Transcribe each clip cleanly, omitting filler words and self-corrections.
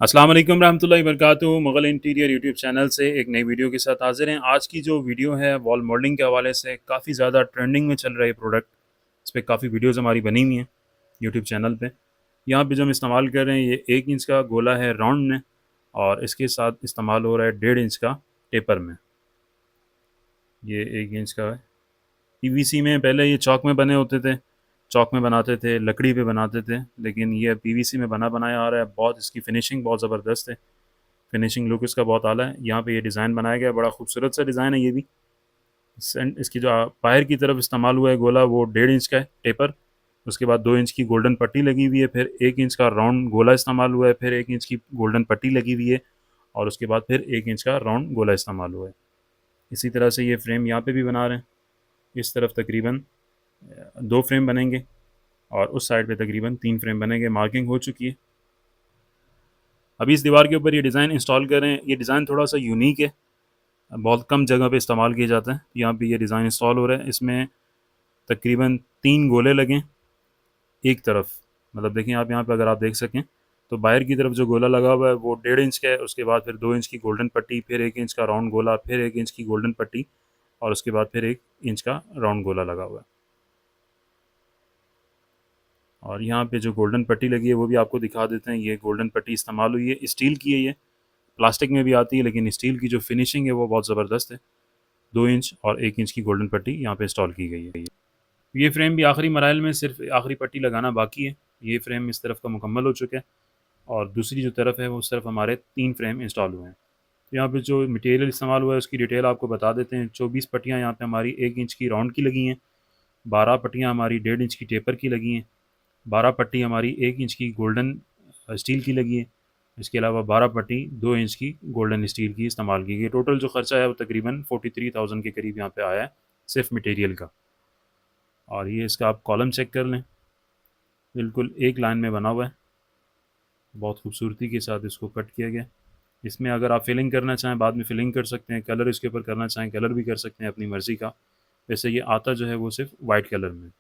अस्सलाम वालेकुम रहमतुल्लाहि वबरकातुहू। मुग़ल इंटीरियर यूट्यूब चैनल से एक नई वीडियो के साथ हाज़िर हैं। आज की जो वीडियो है वॉल मॉडलिंग के हवाले से काफ़ी ज़्यादा ट्रेंडिंग में चल रहा है प्रोडक्ट। इस पे काफ़ी वीडियोज़ हमारी बनी हुई हैं यूट्यूब चैनल पे। यहाँ पे जो हम इस्तेमाल कर रहे हैं ये 1 इंच का गोला है राउंड में, और इसके साथ इस्तेमाल हो रहा है 1.5 इंच का टेपर में। ये 1 इंच का है। पीवीसी में पहले ये चॉक में बने होते थे, चॉक में बनाते थे, लकड़ी पे बनाते थे, लेकिन ये पीवीसी में बना बनाया आ रहा है। बहुत इसकी फिनिशिंग बहुत ज़बरदस्त है, फिनिशिंग लुक इसका बहुत आला है। यहाँ पे ये डिज़ाइन बनाया गया है, बड़ा खूबसूरत सा डिज़ाइन है ये भी। इसकी जो बाहर की तरफ इस्तेमाल हुआ है गोला वो 1.5 इंच का है टेपर। उसके बाद 2 इंच की गोल्डन पट्टी लगी हुई है, फिर 1 इंच का राउंड गोला इस्तेमाल हुआ है, फिर 1 इंच की गोल्डन पट्टी लगी हुई है, और उसके बाद फिर 1 इंच का राउंड गोला इस्तेमाल हुआ है। इसी तरह से ये फ्रेम यहाँ पे भी बना रहे हैं। इस तरफ तकरीबन 2 फ्रेम बनेंगे और उस साइड पे तकरीबन 3 फ्रेम बनेंगे। मार्किंग हो चुकी है। अभी इस दीवार के ऊपर ये डिज़ाइन इंस्टॉल कर रहे हैं। ये डिज़ाइन थोड़ा सा यूनिक है, बहुत कम जगह पे इस्तेमाल किया जाता है। यहाँ पे ये डिज़ाइन इंस्टॉल हो रहा है। इसमें तकरीबन 3 गोले लगे एक तरफ, मतलब देखें आप यहाँ पे, अगर आप देख सकें तो बाहर की तरफ जो गोला लगा हुआ है वो 1.5 इंच का है। उसके बाद फिर 2 इंच की गोल्डन पट्टी, फिर 1 इंच का राउंड गोला, फिर 1 इंच की गोल्डन पट्टी, और उसके बाद फिर 1 इंच का राउंड गोला लगा हुआ है। और यहाँ पे जो गोल्डन पट्टी लगी है वो भी आपको दिखा देते हैं। ये गोल्डन पट्टी इस्तेमाल हुई है, स्टील की है। ये प्लास्टिक में भी आती है, लेकिन स्टील की जो फिनिशिंग है वो बहुत ज़बरदस्त है। 2 इंच और 1 इंच की गोल्डन पट्टी यहाँ पे इंस्टॉल की गई है। ये फ्रेम भी आखिरी मराइल में, सिर्फ आखिरी पट्टी लगाना बाकी है। ये फ्रेम इस तरफ का मुकम्मल हो चुका है, और दूसरी जो तरफ है वो उस तरफ हमारे 3 फ्रेम इंस्टॉल हुए हैं। तो यहाँ पे जो मटेरियल इस्तेमाल हुआ है उसकी डिटेल आपको बता देते हैं। 24 पट्टियाँ यहाँ पे हमारी 1 इंच की राउंड की लगी हैं, 12 पट्टियाँ हमारी 1.5 इंच की टेपर की लगी हैं, 12 पट्टी हमारी 1 इंच की गोल्डन स्टील की लगी है। इसके अलावा 12 पट्टी 2 इंच की गोल्डन स्टील की इस्तेमाल की गई। टोटल जो खर्चा है वो तकरीबन 43,000 के करीब यहाँ पे आया है, सिर्फ मटेरियल का। और ये इसका आप कॉलम चेक कर लें, बिल्कुल एक लाइन में बना हुआ है। बहुत खूबसूरती के साथ इसको कट किया गया। इसमें अगर आप फिलिंग करना चाहें बाद में फिलिंग कर सकते हैं, कलर इसके ऊपर करना चाहें कलर भी कर सकते हैं अपनी मर्ज़ी का। वैसे ये आता जो है वो सिर्फ वाइट कलर में।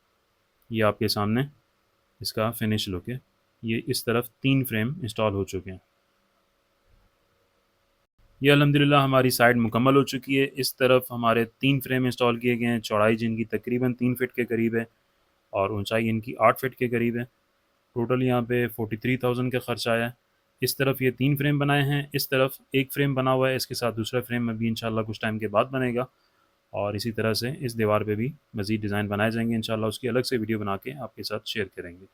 ये आपके सामने इसका फिनिश लुक है। ये इस तरफ 3 फ्रेम इंस्टॉल हो चुके हैं। ये अल्हम्दुलिल्लाह हमारी साइड मुकम्मल हो चुकी है। इस तरफ हमारे 3 फ्रेम इंस्टॉल किए गए हैं, चौड़ाई जिनकी तकरीबन 3 फीट के करीब है और ऊंचाई इनकी 8 फीट के करीब है। टोटल यहाँ पे 43,000 का खर्चा आया है। इस तरफ ये 3 फ्रेम बनाए हैं, इस तरफ एक फ्रेम बना हुआ है, इसके साथ दूसरा फ्रेम अभी इंशाल्लाह कुछ टाइम के बाद बनेगा। और इसी तरह से इस दीवार पे भी मज़ीद डिज़ाइन बनाए जाएंगे इंशाल्लाह, उसकी अलग से वीडियो बना के आपके साथ शेयर करेंगे।